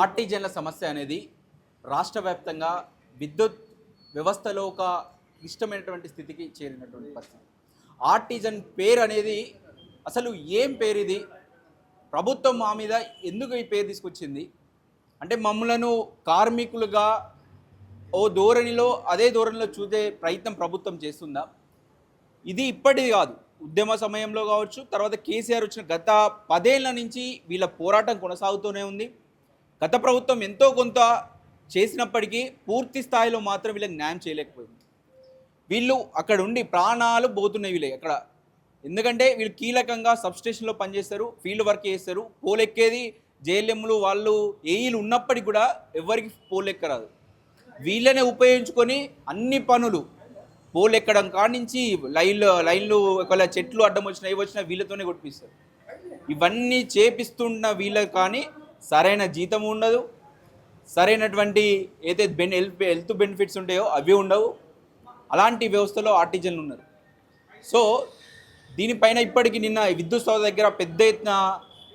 ఆర్టిజన్ల సమస్య అనేది రాష్ట్ర వ్యాప్తంగా విద్యుత్ వ్యవస్థలో ఒక క్లిష్టమైనటువంటి స్థితికి చేరినటువంటి పరిస్థితి. ఆర్టిజన్ పేరు అనేది అసలు ఏం పేరు ఇది? ప్రభుత్వం మా మీద ఎందుకు ఈ పేరు తీసుకొచ్చింది? అంటే మమ్మలను కార్మికులుగా ఓ ధోరణిలో అదే ధోరణిలో చూసే ప్రయత్నం ప్రభుత్వం చేస్తుందా? ఇది ఇప్పటిది కాదు, ఉద్యమ సమయంలో కావచ్చు, తర్వాత కేసీఆర్ వచ్చిన గత 10 ఏళ్ల నుంచి వీళ్ళ పోరాటం కొనసాగుతూనే ఉంది. గత ప్రభుత్వం ఎంతో కొంత చేసినప్పటికీ పూర్తి స్థాయిలో మాత్రం వీళ్ళకి న్యాయం చేయలేకపోయింది. వీళ్ళు అక్కడ ఉండి ప్రాణాలు పోతున్నాయి వీళ్ళే అక్కడ. ఎందుకంటే వీళ్ళు కీలకంగా సబ్స్టేషన్లో పనిచేస్తారు, ఫీల్డ్ వర్క్ చేస్తారు. పోలెక్కేది జేఎల్ఎంలు వాళ్ళు ఏఈలు ఉన్నప్పటికీ కూడా ఎవరికి పోలెక్కరాదు. వీళ్ళనే ఉపయోగించుకొని అన్ని పనులు పోలెక్కడం కానించి లైన్లు ఒకవేళ చెట్లు అడ్డం వచ్చినా ఏవి వచ్చినా వీళ్ళతోనే కొట్టిస్తారు. ఇవన్నీ చేపిస్తున్న వీళ్ళకి కానీ సరైన జీతం ఉండదు, సరైనటువంటి ఏదైతే హెల్త్ బెనిఫిట్స్ ఉంటాయో అవి ఉండవు. అలాంటి వ్యవస్థలో ఆర్టిజన్లు ఉన్నారు. సో దీనిపైన ఇప్పటికీ నిన్న విద్యుత్ సౌధ దగ్గర పెద్ద ఎత్తున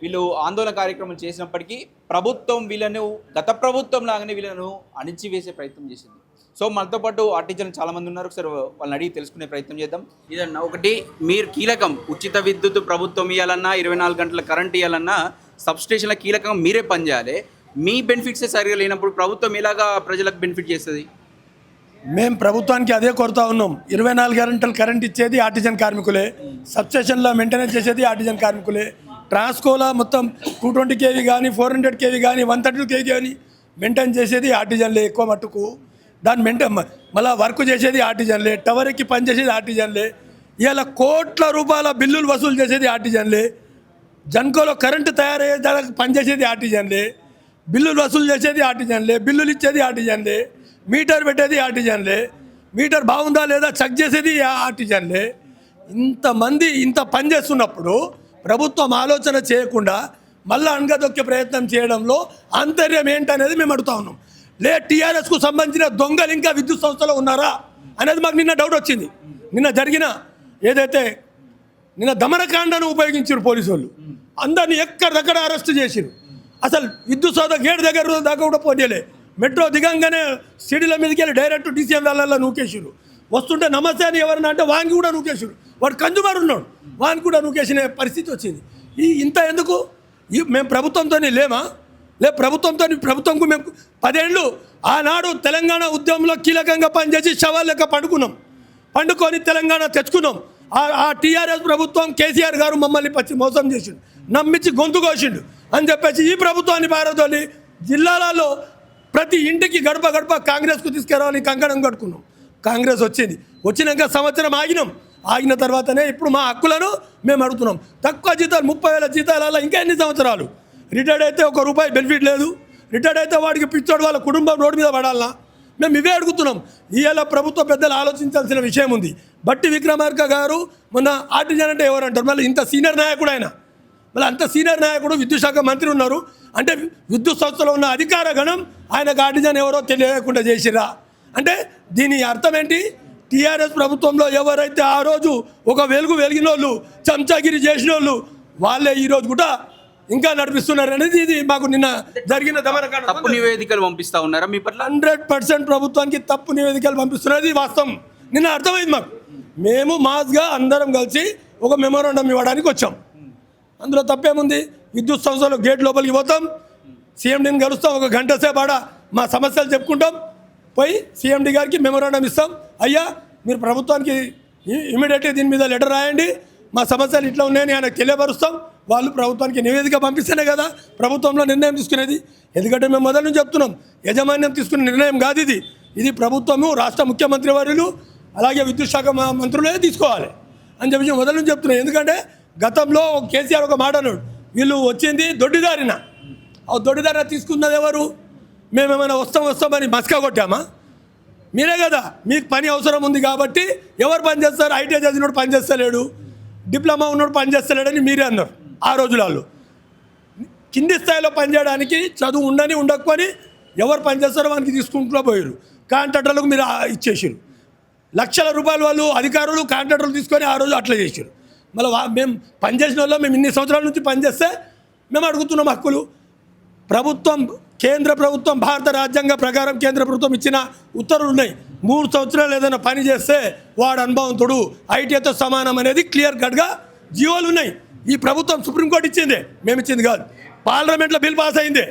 వీళ్ళు ఆందోళన కార్యక్రమం చేసినప్పటికీ ప్రభుత్వం వీళ్ళను గత ప్రభుత్వం లాగానే వీళ్ళను అణిచివేసే ప్రయత్నం చేసింది. సో మనతో పాటు ఆర్టిజన్లు చాలామంది ఉన్నారు. ఒకసారి వాళ్ళని అడిగి తెలుసుకునే ప్రయత్నం చేద్దాం. ఇదన్నా ఒకటి, మీరు కీలకం ఉచిత విద్యుత్ ప్రభుత్వం ఇవ్వాలన్నా 24 గంటల కరెంట్ ఇవ్వాలన్నా సబ్స్టేషన్ల కీలకంగా మీరే పనిచేయాలి. మీ బెనిఫిట్సే సరిగా లేనప్పుడు ప్రభుత్వం ఎలాగా ప్రజలకు బెనిఫిట్ చేస్తుంది? మేము ప్రభుత్వానికి అదే కోరుతా ఉన్నాం. 24 గంటలు కరెంట్ ఇచ్చేది ఆర్టిజన్ కార్మికులే, సబ్స్టేషన్లో మెయింటెనెన్స్ చేసేది ఆర్టిజన్ కార్మికులే, ట్రాన్స్కోలో మొత్తం 220 kV కానీ 400 kV కానీ 130 kV కానీ మెయింటైన్ చేసేది ఆర్టిజన్లే ఎక్కువ మట్టుకు. దాన్ని మళ్ళీ వర్క్ చేసేది ఆర్టిజన్లే, టవర్ ఎక్కి పనిచేసేది ఆర్టిజన్లే. ఇలా కోట్ల రూపాయల బిల్లులు వసూలు చేసేది ఆర్టిజన్లే. జన్కోలో కరెంటు తయారయ్యే దానికి పనిచేసేది ఆర్టిజన్లే, బిల్లులు వసూలు చేసేది ఆర్టిజన్లే, బిల్లులు ఇచ్చేది ఆర్టిజన్లే, మీటర్ పెట్టేది ఆర్టిజన్లే, మీటర్ బాగుందా లేదా చెక్ చేసేది ఆర్టిజన్లే. ఇంతమంది ఇంత పని చేస్తున్నప్పుడు ప్రభుత్వం ఆలోచన చేయకుండా మళ్ళీ అణగదొక్కే ప్రయత్నం చేయడంలో ఆంతర్యం ఏంటనేది మేము అడుగుతా ఉన్నాం. టీఆర్ఎస్కు సంబంధించిన దొంగలు ఇంకా విద్యుత్ సంస్థలో ఉన్నారా అనేది మాకు నిన్న డౌట్ వచ్చింది. నిన్న జరిగిన ఏదైతే నిన్న దమనకాండను ఉపయోగించారు పోలీసు వాళ్ళు, అందరినీ ఎక్కడిదక్కడ అరెస్ట్ చేసిరు. అసలు విద్యుత్ సౌధ గేట్ దగ్గర దాకా కూడా పోనీయలే. మెట్రో దిగంగానే సిడీల మీదకి వెళ్ళి డైరెక్ట్ DCM వాళ్ళల్లో నూకేసారు. వస్తుంటే నమస్తే అని ఎవరన్నా అంటే వానికి కూడా నూకేసారు. వాడు కన్జ్యూమర్ ఉన్నాడు, వానికి కూడా నూకేసిన పరిస్థితి వచ్చింది. ఇంత ఎందుకు? మేము ప్రభుత్వంతో లేమా? ప్రభుత్వంకు మేము 10 ఏళ్ళు ఆనాడు తెలంగాణ ఉద్యమంలో కీలకంగా పనిచేసి శవాల లెక్క పండుకొని తెలంగాణ తెచ్చుకున్నాం. ఆ టీఆర్ఎస్ ప్రభుత్వం కేసీఆర్ గారు మమ్మల్ని మోసం చేసిండు, నమ్మించి గొంతు కోసిండు అని చెప్పేసి ఈ ప్రభుత్వాన్ని పారదోలి జిల్లాలలో ప్రతి ఇంటికి గడప కాంగ్రెస్కు తీసుకురావాలని కంకణం కట్టుకున్నాం. కాంగ్రెస్ వచ్చినాక సంవత్సరం ఆగిన తర్వాతనే ఇప్పుడు మా హక్కులను మేము అడుగుతున్నాం. తక్కువ జీతాలు 30,000 జీతాలలో ఇంకా ఎన్ని సంవత్సరాలు? రిటైర్డ్ అయితే ₹1 బెనిఫిట్ లేదు. రిటైర్డ్ అయితే వాడికి పిచ్చోడు వాళ్ళ కుటుంబం రోడ్డు మీద పడాలనా? మేము ఇవే అడుగుతున్నాం. ఇవాళ ప్రభుత్వ పెద్దలు ఆలోచించాల్సిన విషయం ఉంది. బట్టి విక్రమార్క గారు మొన్న ఆర్టిజన్ అంటే ఎవరంటారు? మళ్ళీ ఇంత సీనియర్ నాయకుడు ఆయన, మళ్ళీ అంత సీనియర్ నాయకుడు విద్యుత్ శాఖ మంత్రి ఉన్నారు అంటే విద్యుత్ సంస్థలో ఉన్న అధికార గణం ఆయనకు ఆర్టిజన్ ఎవరో తెలియకుండా చేసిరా అంటే దీని అర్థం ఏంటి? టీఆర్ఎస్ ప్రభుత్వంలో ఎవరైతే ఆ రోజు ఒక వెలిగిన వాళ్ళు, చెంచాగిరి చేసిన వాళ్ళు వాళ్ళే ఈరోజు కూడా ఇంకా నడిపిస్తున్నారు అనేది ఇది మాకు నిన్న జరిగిన దమనకాండ. తప్పు నివేదికలు పంపిస్తా ఉన్నారా మీ పట్ల? 100% ప్రభుత్వానికి తప్పు నివేదికలు పంపిస్తున్నది వాస్తవం. నిన్న అర్థమైంది మాకు. మేము మాస్గా అందరం కలిసి ఒక మెమోరాండం ఇవ్వడానికి వచ్చాం. అందులో తప్పేముంది? విద్యుత్ సంస్థలో గేట్ లోపలికి పోతాం, CMDని కలుస్తాం, 1 గంట సేపు ఆడ మా సమస్యలు చెప్పుకుంటాం, పోయి CMD గారికి మెమోరాండం ఇస్తాం. అయ్యా మీరు ప్రభుత్వానికి ఇమీడియట్గా దీని మీద లెటర్ రాయండి, మా సమస్యలు ఇట్లా ఉన్నాయని ఆయనకు తెలియపరుస్తాం. వాళ్ళు ప్రభుత్వానికి నివేదిక పంపిస్తేనే కదా ప్రభుత్వంలో నిర్ణయం తీసుకునేది. ఎందుకంటే మేము మొదటి నుంచి చెప్తున్నాం, యాజమాన్యం తీసుకునే నిర్ణయం కాదు ఇది ప్రభుత్వము, రాష్ట్ర ముఖ్యమంత్రి వర్యులు అలాగే విద్యుత్ శాఖ మంత్రులే తీసుకోవాలి అని చెప్పి మొదటి నుంచి చెప్తున్నాం. ఎందుకంటే గతంలో కేసీఆర్ ఒక మాట అన్నాడు, వీళ్ళు వచ్చింది దొడ్డిదారిన. ఆ దొడ్డిదారిన తీసుకున్నది ఎవరు? మేమేమైనా వస్తామని మస్కా కొట్టామా? మీరే కదా, మీకు పని అవసరం ఉంది కాబట్టి ఎవరు పని చేస్తారు? ITI చదివినోడు పని చేస్తలేడు, డిప్లొమా ఉన్నోడు పని చేస్తలేడని మీరే అన్నారు. ఆ రోజులలో కింది స్థాయిలో పనిచేయడానికి చదువు ఉండకపోని ఎవరు పనిచేస్తారో వానికి తీసుకుంటూ పోయారు. కాంట్రాక్టర్లకు మీరు ఇచ్చేసారు. లక్షల రూపాయలు వాళ్ళు అధికారులు కాంట్రాక్టర్లు తీసుకొని ఆ రోజు అట్లా చేశారు. మళ్ళీ మేము పనిచేసిన వాళ్ళు మేము ఇన్ని సంవత్సరాల నుంచి పనిచేస్తే మేము అడుగుతున్నాం హక్కులు. ప్రభుత్వం కేంద్ర ప్రభుత్వం భారత రాజ్యాంగ ప్రకారం కేంద్ర ప్రభుత్వం ఇచ్చిన ఉత్తర్వులు ఉన్నాయి. 3 సంవత్సరాలు ఏదైనా పని చేస్తే వాడు అనుభవంతుడు, ఐటీఐతో సమానం అనేది క్లియర్ కట్గా జీవోలు ఉన్నాయి. ఈ ప్రభుత్వం సుప్రీంకోర్టు ఇచ్చిందే, మేము ఇచ్చింది కాదు. పార్లమెంట్లో బిల్ పాస్ అయిందే,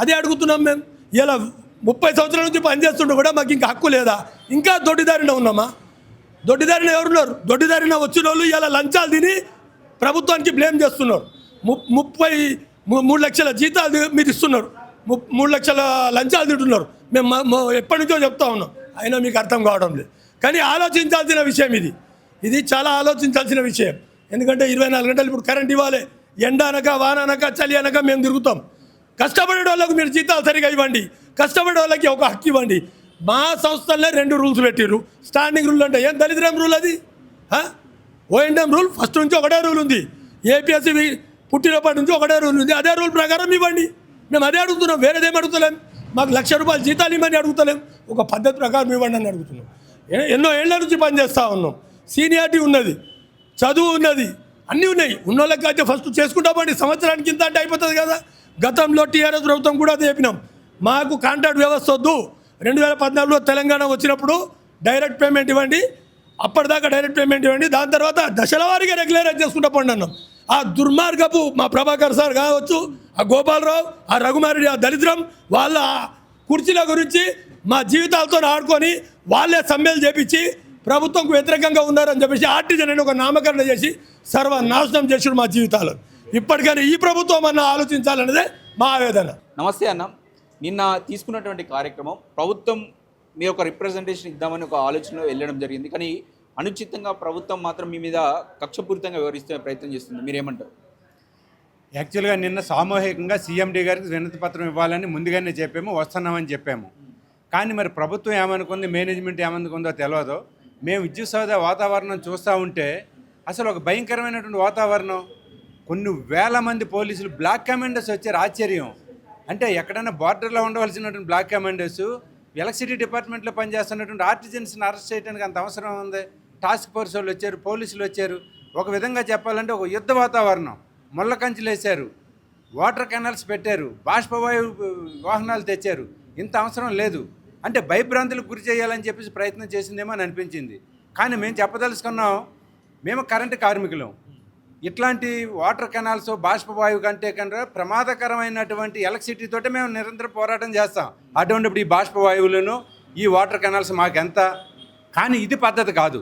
అదే అడుగుతున్నాం మేము. ఇలా 30 సంవత్సరాల నుంచి పనిచేస్తుంటే కూడా మాకు ఇంకా హక్కు లేదా? ఇంకా దొడ్డిదారిన ఉన్నామా? దొడ్డిదారిన ఎవరున్నారు? దొడ్డిదారిన వచ్చిన వాళ్ళు ఇలా లంచాలు తిని ప్రభుత్వానికి బ్లేమ్ చేస్తున్నారు. 33 లక్షల జీతాలు మీరు ఇస్తున్నారు, 3 లక్షల లంచాలు తింటున్నారు. మేము ఎప్పటి నుంచో చెప్తా ఉన్నాం, అయినా మీకు అర్థం కావడం లేదు. కానీ ఆలోచించాల్సిన విషయం ఇది చాలా ఆలోచించాల్సిన విషయం. ఎందుకంటే 24 గంటలు ఇప్పుడు కరెంట్ ఇవ్వాలి. ఎండ అనక వాన అనక చలి అనక మేము తిరుగుతాం. కష్టపడే వాళ్ళకు మీరు జీతాలు సరిగా ఇవ్వండి, కష్టపడే వాళ్ళకి ఒక హక్కు ఇవ్వండి. మా సంస్థలనే 2 రూల్స్ పెట్టిర్రు. స్టాండింగ్ రూల్ అంటే ఏం దరిద్రం రూల్ అది? ఓఎండ్ఎం రూల్ ఫస్ట్ నుంచి ఒకటే రూల్ ఉంది, ఏపీఎస్సీ పుట్టినప్పటి నుంచి ఒకటే రూల్ ఉంది. అదే రూల్ ప్రకారం ఇవ్వండి. మేము అదే అడుగుతున్నాం, వేరేదేం అడుగుతలేం. మాకు ₹1,00,000 జీతాలు ఇవ్వమని అడుగుతలేం, ఒక పద్ధతి ప్రకారం ఇవ్వండి అని అడుగుతున్నాం. ఎన్నో ఏళ్ల నుంచి పనిచేస్తూ ఉన్నాం, సీనియారిటీ ఉన్నది, చదువు ఉన్నది, అన్నీ ఉన్నాయి. ఉన్నోళ్ళకి అయితే ఫస్ట్ చేసుకుంటామండి, సంవత్సరానికి ఇంత అంటే అయిపోతుంది కదా. గతంలో టీఆర్ఎస్ ప్రభుత్వం కూడా అది చెప్పినాం, మాకు కాంట్రాక్ట్ వ్యవస్థ వద్దు. 2014లో తెలంగాణ వచ్చినప్పుడు డైరెక్ట్ పేమెంట్ ఇవ్వండి, అప్పటిదాకా డైరెక్ట్ పేమెంట్ ఇవ్వండి, దాని తర్వాత దశల వారీగా రెగ్యులరైజ్ చేసుకుంటా పండి అన్నాం. ఆ దుర్మార్గపు మా ప్రభాకర్ సార్ కావచ్చు, ఆ గోపాలరావు, ఆ రఘుమారెడ్డి, ఆ దరిద్రం వాళ్ళ కుర్చీల గురించి మా జీవితాలతో ఆడుకొని వాళ్ళే సమ్మెలు చేపించి ప్రభుత్వంకు వ్యతిరేకంగా ఉన్నారని చెప్పేసి ఆర్టిజన్ అని ఒక నామకరణ చేసి సర్వనాశనం చేసాడు మా జీవితాలను. ఇప్పటికైనా ఈ ప్రభుత్వం అన్న ఆలోచించాలన్నదే మా ఆవేదన. నమస్తే అన్న, నిన్న తీసుకున్నటువంటి కార్యక్రమం ప్రభుత్వం మీరు ఒక రిప్రజెంటేషన్ ఇద్దామని ఒక ఆలోచనలో వెళ్ళడం జరిగింది. కానీ అనుచితంగా ప్రభుత్వం మాత్రం మీ మీద కక్షపూరితంగా వ్యవహరిస్తే ప్రయత్నం చేస్తుంది, మీరేమంటారు? యాక్చువల్గా నిన్న సామూహికంగా సీఎండీ గారికి వినతి పత్రం ఇవ్వాలని ముందుగానే చెప్పాము, వస్తున్నామని చెప్పాము. కానీ మరి ప్రభుత్వం ఏమనుకుంది, మేనేజ్మెంట్ ఏమనుకుందో తెలియదు. మేము విద్యుత్ సౌద వాతావరణం చూస్తూ ఉంటే అసలు ఒక భయంకరమైనటువంటి వాతావరణం. కొన్ని వేల మంది పోలీసులు బ్లాక్ కమాండర్స్ వచ్చారు. ఆశ్చర్యం అంటే ఎక్కడైనా బార్డర్లో ఉండవలసినటువంటి బ్లాక్ కమాండర్స్ ఎలక్ట్రిసిటీ డిపార్ట్మెంట్లో పనిచేస్తున్నటువంటి ఆర్టిజన్స్ని అరెస్ట్ చేయడానికి అంత అవసరం ఉంది? టాస్క్ ఫోర్స్ వాళ్ళు వచ్చారు, పోలీసులు వచ్చారు. ఒక విధంగా చెప్పాలంటే ఒక యుద్ధ వాతావరణం. ముళ్ళ కంచెలు వేశారు, వాటర్ కెనాల్స్ పెట్టారు, బాష్పవాయు వాహనాలు తెచ్చారు. ఇంత అవసరం లేదు. అంటే భయభ్రాంతులకు గురి చేయాలని చెప్పేసి ప్రయత్నం చేసిందేమో అని అనిపించింది. కానీ మేము చెప్పదలుచుకున్నాం, మేము కరెంటు కార్మికులం. ఇట్లాంటి వాటర్ కెనాల్స్ బాష్పవాయువు కంటే కన్నా ప్రమాదకరమైనటువంటి ఎలక్ట్రిసిటీతోటే మేము నిరంతరం పోరాటం చేస్తాం. అటువంటిప్పుడు ఈ బాష్పవాయువులను ఈ వాటర్ కెనాల్స్ మాకెంత? కానీ ఇది పద్ధతి కాదు.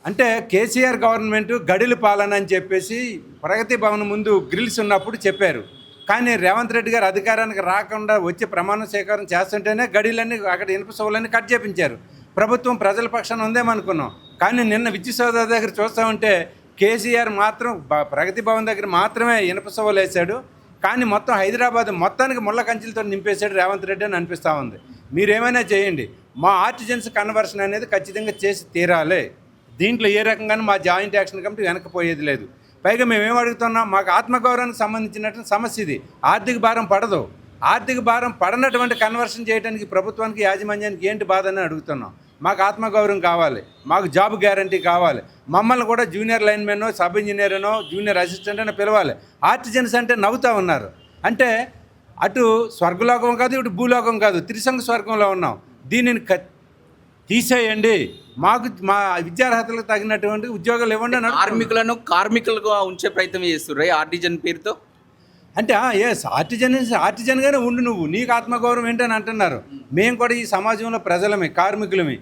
అంటే కేసీఆర్ గవర్నమెంట్ గడిల పాలన అని చెప్పేసి ప్రగతి భవన్ ముందు గ్రిల్స్ ఉన్నప్పుడు చెప్పారు. కానీ రేవంత్ రెడ్డి గారు అధికారానికి రాకుండా వచ్చి ప్రమాణ స్వీకారం చేస్తుంటేనే గడిలన్నీ అక్కడ ఇనుప సోలన్నీ కట్ చేపించారు. ప్రభుత్వం ప్రజల పక్షాన ఉందేమనుకున్నాం. కానీ నిన్న విద్యుత్ సౌధ దగ్గర చూస్తూ ఉంటే కేసీఆర్ మాత్రం ప్రగతి భవన్ దగ్గర మాత్రమే ఇనుప సోలు వేశాడు. కానీ మొత్తం హైదరాబాద్ మొత్తానికి ముళ్ళ కంచెలతో నింపేశాడు రేవంత్ రెడ్డి అని అనిపిస్తూ ఉంది. మీరేమైనా చేయండి, మా ఆర్టిజన్స్ కన్వర్షన్ అనేది ఖచ్చితంగా చేసి తీరాలి. దీంట్లో ఏ రకంగానూ మా జాయింట్ యాక్షన్ కమిటీ వెనకపోయేది లేదు. పైగా మేమేం అడుగుతున్నాం, మాకు ఆత్మగౌరవానికి సంబంధించినటువంటి సమస్య ఇది. ఆర్థిక భారం పడదు. ఆర్థిక భారం పడనటువంటి కన్వర్షన్ చేయడానికి ప్రభుత్వానికి, యాజమాన్యానికి ఏంటి బాధ అని అడుగుతున్నాం. మాకు ఆత్మగౌరవం కావాలి, మాకు జాబ్ గ్యారంటీ కావాలి. మమ్మల్ని కూడా జూనియర్ లైన్మెనో, సబ్ ఇంజనీరనో, జూనియర్ అసిస్టెంట్ అని పిలవాలి. ఆర్టిజన్స్ అంటే నవ్వుతూ ఉన్నారు. అంటే అటు స్వర్గలోకం కాదు, ఇటు భూలోకం కాదు, త్రిశంగ స్వర్గంలో ఉన్నాం. దీనిని తీసేయండి, మాకు మా విద్యార్హతలకు తగినటువంటి ఉద్యోగాలు ఇవ్వండి అని కార్మికులను కార్మికులుగా ఉంచే ప్రయత్నం చేస్తున్నారు ఆర్టిజన్ పేరుతో. అంటే ఎస్ ఆర్టిజన్గానే ఉండు, నువ్వు నీకు ఆత్మగౌరవం ఏంటని అంటున్నారు. మేము కూడా ఈ సమాజంలో ప్రజలమే, కార్మికులమే.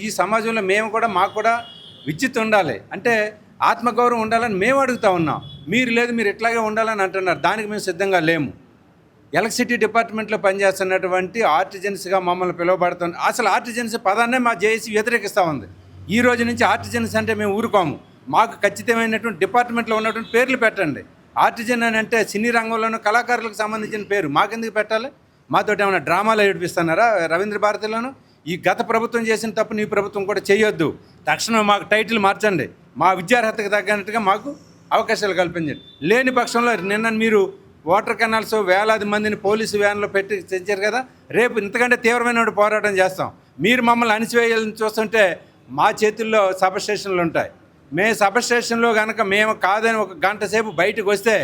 ఈ సమాజంలో మేము కూడా, మాకు కూడా విద్యుత్ ఉండాలి, అంటే ఆత్మగౌరవం ఉండాలని మేము అడుగుతూ ఉన్నాం. మీరు లేదు, మీరు ఇట్లాగే ఉండాలని అంటున్నారు. దానికి మేము సిద్ధంగా లేము. ఎలక్ట్రిసిటీ డిపార్ట్మెంట్లో పనిచేస్తున్నటువంటి ఆర్టిజన్స్గా మమ్మల్ని పిలువబడుతుంది. అసలు ఆర్టిజన్స్ పదాన్నే మా జేఏసీ వ్యతిరేకిస్తూ ఉంది. ఈ రోజు నుంచి ఆర్టిజన్స్ అంటే మేము ఊరుకోము. మాకు ఖచ్చితమైనటువంటి డిపార్ట్మెంట్లో ఉన్నటువంటి పేర్లు పెట్టండి. ఆర్టిజన్ అని అంటే సినీ రంగంలోనూ కళాకారులకు సంబంధించిన పేరు మాకెందుకు పెట్టాలి? మాతోటి ఏమైనా డ్రామాలు ఏడిపిస్తున్నారా రవీంద్ర భారతిలోను? ఈ గత ప్రభుత్వం చేసిన తప్పు నీ ప్రభుత్వం కూడా చేయొద్దు. తక్షణం మాకు టైటిల్ మార్చండి, మా విద్యార్హతకు తగ్గట్టుగా మాకు అవకాశాలు కల్పించండి. లేని పక్షంలో నిన్న మీరు వాటర్ కెనాల్స్ వేలాది మందిని పోలీసు వ్యాన్లో పెట్టి తెచ్చారు కదా, రేపు ఇంతకంటే తీవ్రమైన పోరాటం చేస్తాం. మీరు మమ్మల్ని అణిచివేయాలని చూస్తుంటే మా చేతుల్లో సబ్ స్టేషన్లు ఉంటాయి. సబ్ స్టేషన్లో కనుక మేము కాదని ఒక గంట సేపు బయటకు వస్తే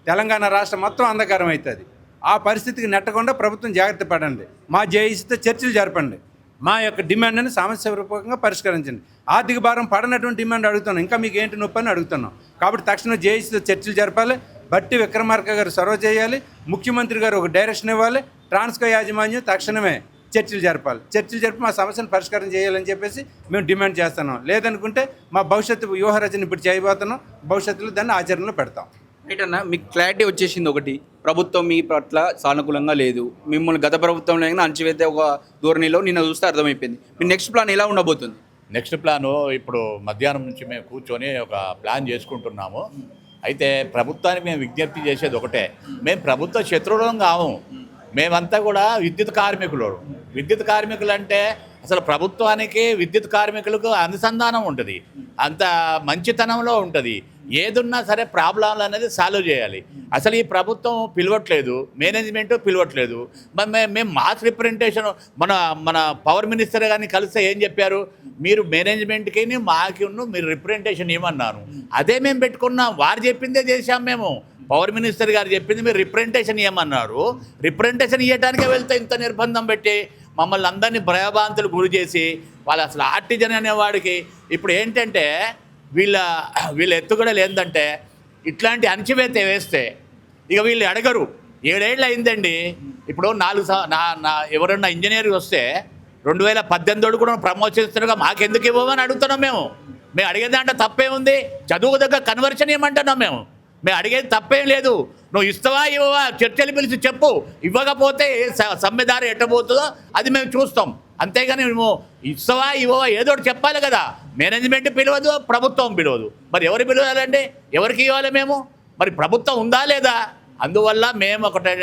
తెలంగాణ రాష్ట్రం మొత్తం అంధకారం అవుతుంది. ఆ పరిస్థితికి నెట్టకుండా ప్రభుత్వం జాగ్రత్త పడండి. మా జేఏసీతో చర్చలు జరపండి. మా యొక్క డిమాండ్ని సమస్యపూర్వకంగా పరిష్కరించండి. ఆర్థిక భారం పడనటువంటి డిమాండ్ అడుగుతున్నాం. ఇంకా మీకు ఏంటి నొప్పి అని అడుగుతున్నాం. కాబట్టి తక్షణం జేఏసీతో చర్చలు జరపాలి. బట్టి విక్రమార్క గారు సర్వ్ చేయాలి. ముఖ్యమంత్రి గారు ఒక డైరెక్షన్ ఇవ్వాలి. ట్రాన్స్కో యాజమాన్యం తక్షణమే చర్చలు జరపాలి. చర్చలు జరిపి మా సమస్యను పరిష్కారం చేయాలని చెప్పేసి మేము డిమాండ్ చేస్తున్నాం. లేదనుకుంటే మా భవిష్యత్తు వ్యూహరచన ఇప్పుడు చేయబోతున్నాం. భవిష్యత్తులో దాన్ని ఆచరణలో పెడతాం. రైట్ అన్న, మీకు క్లారిటీ వచ్చేసింది. ఒకటి, ప్రభుత్వం మీ పట్ల సానుకూలంగా లేదు. మిమ్మల్ని గత ప్రభుత్వంలో అణచివేతే ఒక ధోరణిలో నిన్న చూస్తే అర్థమైపోయింది. మీ నెక్స్ట్ ప్లాన్ ఎలా ఉండబోతుంది? నెక్స్ట్ ప్లాను ఇప్పుడు మధ్యాహ్నం నుంచి మేము కూర్చొని ఒక ప్లాన్ చేసుకుంటున్నాము. అయితే ప్రభుత్వానికి మేము విజ్ఞప్తి చేసేది ఒకటే, మేము ప్రభుత్వ శత్రువులం కాము. మేమంతా కూడా విద్యుత్ కార్మికులు. విద్యుత్ కార్మికులు అంటే అసలు ప్రభుత్వానికి విద్యుత్ కార్మికులకు అనుసంధానం ఉంటుంది, అంత మంచితనంలో ఉంటుంది. ఏదున్నా సరే ప్రాబ్లంలు అనేది సాల్వ్ చేయాలి. అసలు ఈ ప్రభుత్వం పిలవట్లేదు, మేనేజ్మెంటు పిలవట్లేదు. మేము మాస్ రిప్రజెంటేషన్ మన పవర్ మినిస్టర్ గారిని కలిస్తే ఏం చెప్పారు, మీరు మేనేజ్మెంట్కి మాకు మీరు రిప్రజెంటేషన్ ఇవ్వమన్నారు. అదే మేము పెట్టుకున్నాం. వారు చెప్పిందే చేశాం మేము. పవర్ మినిస్టర్ గారు చెప్పింది మీరు రిప్రజెంటేషన్ ఇవ్వమన్నారు. రిప్రజెంటేషన్ ఇవ్వడానికే వెళ్తే ఇంత నిర్బంధం పెట్టి మమ్మల్ని అందరినీ భయభ్రాంతులు గురి చేసి వాళ్ళు అసలు ఆర్టిజన్ అనేవాడికి ఇప్పుడు ఏంటంటే వీళ్ళ ఎత్తుగడలు ఏంటంటే ఇట్లాంటి అణచివేత వేస్తే ఇక వీళ్ళు అడగరు. 7 ఏళ్ళు అయిందండి. ఇప్పుడు ఎవరన్నా ఇంజనీర్ వస్తే 2018 కూడా ప్రమోషన్ ఇస్తున్నారుగా, మాకెందుకు ఇవ్వమని అడుగుతున్నాం మేము. అడిగేది అంటే తప్పేముంది? చదువు దగ్గర కన్వర్షన్ ఇవ్వమంటున్నాం మేము అడిగేది తప్పేం లేదు. నువ్వు ఇస్తావా ఇవ్వవా చర్చలు పిలిచి చెప్పు. ఇవ్వకపోతే సమ్మెదారి ఎట్టబోతుందో అది మేము చూస్తాం. అంతేగాని మేము ఇస్తావా ఇవ్వవా ఏదో చెప్పాలి కదా. మేనేజ్మెంట్ పిలవదు, ప్రభుత్వం పిలవదు. మరి ఎవరు పిలవాలండి? ఎవరికి ఇవ్వాలి మేము? మరి ప్రభుత్వం ఉందా లేదా? అందువల్ల మేము ఒకటే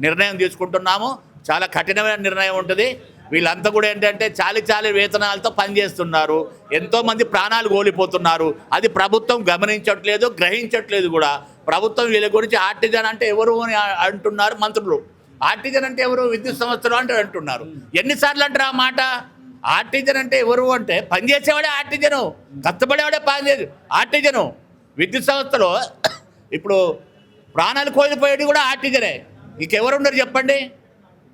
నిర్ణయం తీసుకుంటున్నాము. చాలా కఠినమైన నిర్ణయం ఉంటుంది. వీళ్ళంతా కూడా ఏంటంటే చాలి వేతనాలతో పనిచేస్తున్నారు. ఎంతోమంది ప్రాణాలు కోల్పోతున్నారు. అది ప్రభుత్వం గమనించట్లేదు, గ్రహించట్లేదు కూడా. ప్రభుత్వం వీళ్ళ గురించి ఆర్టిజన్ అంటే ఎవరు అని అంటున్నారు మంత్రులు. ఆర్టిజన్ అంటే ఎవరు? విద్యుత్ సంస్థలు అంటే అంటున్నారు. ఎన్నిసార్లు అంటారు ఆ మాట? ఆర్టిజన్ అంటే ఎవరు అంటే పనిచేసేవాడే ఆర్టిజను, కష్టపడేవాడే ఆర్టిజను. విద్యుత్ సంస్థలో ఇప్పుడు ప్రాణాలు కోల్పోయేది కూడా ఆర్టిజనే. ఇంకెవరున్నారు చెప్పండి?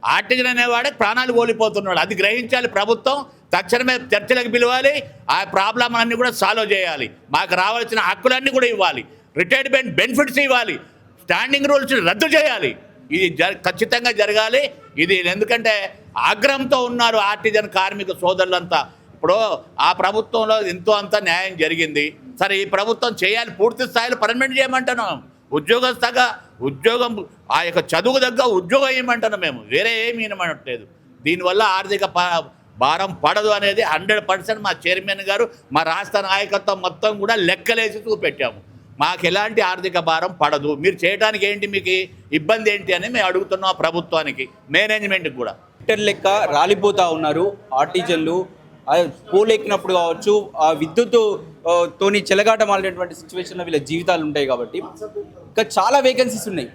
ఆర్టిజన్ అనేవాడే ప్రాణాలు కోల్పోతున్నాడు. అది గ్రహించాలి ప్రభుత్వం. తక్షణమే చర్చలకు పిలవాలి. ఆ ప్రాబ్లం అన్నీ కూడా సాల్వ్ చేయాలి. మాకు రావాల్సిన హక్కులన్నీ కూడా ఇవ్వాలి. రిటైర్మెంట్ బెనిఫిట్స్ ఇవ్వాలి. స్టాండింగ్ రూల్స్ రద్దు చేయాలి. ఇది ఖచ్చితంగా జరగాలి. ఇది ఎందుకంటే ఆగ్రహంతో ఉన్నారు ఆర్టిజన్ కార్మిక సోదరులంతా. ఇప్పుడు ఆ ప్రభుత్వంలో ఎంతో అంత న్యాయం జరిగింది. సరే, ఈ ప్రభుత్వం చేయాలి, పూర్తి స్థాయిలో పర్మనెంట్ చేయమంటున్నాం. ఉద్యోగం ఆ యొక్క చదువు దగ్గర ఉద్యోగం ఇవ్వమంటున్నాం మేము. వేరే ఏమీ ఇవ్వమనట్లేదు. దీనివల్ల ఆర్థిక భారం పడదు అనేది 100% మా చైర్మన్ గారు, మా రాష్ట్ర నాయకత్వం మొత్తం కూడా లెక్కలేసి చూపెట్టాము. మాకు ఎలాంటి ఆర్థిక భారం పడదు. మీరు చేయడానికి ఏంటి, మీకు ఇబ్బంది ఏంటి అని మేము అడుగుతున్నాం ప్రభుత్వానికి, మేనేజ్మెంట్కి కూడా. హీటర్ లెక్క రాలిపోతూ ఉన్నారు ఆర్టిజన్లు. పూలు ఎక్కినప్పుడు కావచ్చు, ఆ విద్యుత్ తోని చెలగాట మాలినటువంటి సిచ్యువేషన్లో వీళ్ళ జీవితాలు ఉంటాయి. కాబట్టి ఇంకా చాలా వేకెన్సీస్ ఉన్నాయి.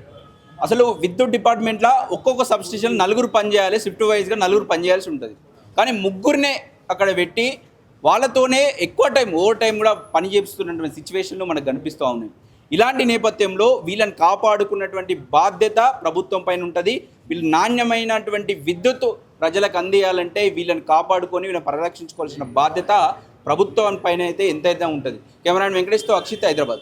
అసలు విద్యుత్ డిపార్ట్మెంట్లో ఒక్కొక్క సబ్స్టేషన్ 4 పనిచేయాలి, షిఫ్ట్ వైజ్గా 4 పనిచేయాల్సి ఉంటుంది. కానీ 3 అక్కడ పెట్టి వాళ్ళతోనే ఎక్కువ టైం, ఓవర్ టైం కూడా పని చేపిస్తున్నటువంటి సిచ్యువేషన్లు మనకు కనిపిస్తూ ఉన్నాయి. ఇలాంటి నేపథ్యంలో వీళ్ళని కాపాడుకున్నటువంటి బాధ్యత ప్రభుత్వం పైన ఉంటుంది. వీళ్ళు నాణ్యమైనటువంటి విద్యుత్ ప్రజలకు అందియాలంటే వీళ్ళని కాపాడుకొని వీళ్ళని పరిరక్షించుకోవాల్సిన బాధ్యత ప్రభుత్వం పైన అయితే ఎంతైతే ఉంటుంది. కెమెరామెన్ వెంకటేష్తో అక్షిత్, హైదరాబాద్.